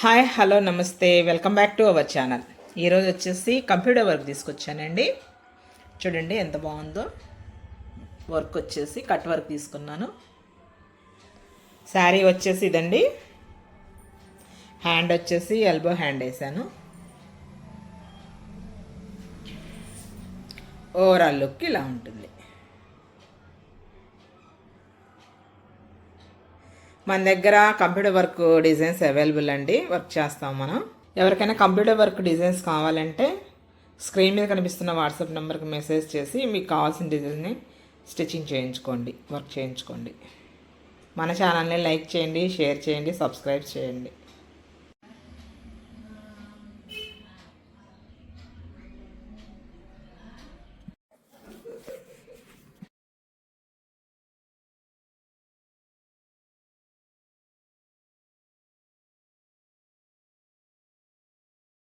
Hi hello నమస్తే welcome back to our channel. ఈరోజు వచ్చేసి కంప్యూటర్ వర్క్ తీసుకొచ్చానండి. చూడండి ఎంత బాగుందో. వర్క్ వచ్చేసి కట్ వర్క్ తీసుకున్నాను. శారీ వచ్చేసి ఇదండి. హ్యాండ్ వచ్చేసి ఎల్బో హ్యాండ్ వేసాను. ఓవరాల్ లుక్ ఇలా ఉంటుంది. మన దగ్గర కంప్యూటర్ వర్క్ డిజైన్స్ అవైలబుల్ అండి. వర్క్ చేస్తాం మనం. ఎవరికైనా కంప్యూటర్ వర్క్ డిజైన్స్ కావాలంటే స్క్రీన్ మీద కనిపిస్తున్న వాట్సాప్ నెంబర్కి మెసేజ్ చేసి మీకు కావాల్సిన డిజైన్ని స్టిచ్చింగ్ చేయించుకోండి, వర్క్ చేయించుకోండి. మన ఛానల్ని లైక్ చేయండి, షేర్ చేయండి, సబ్స్క్రైబ్ చేయండి.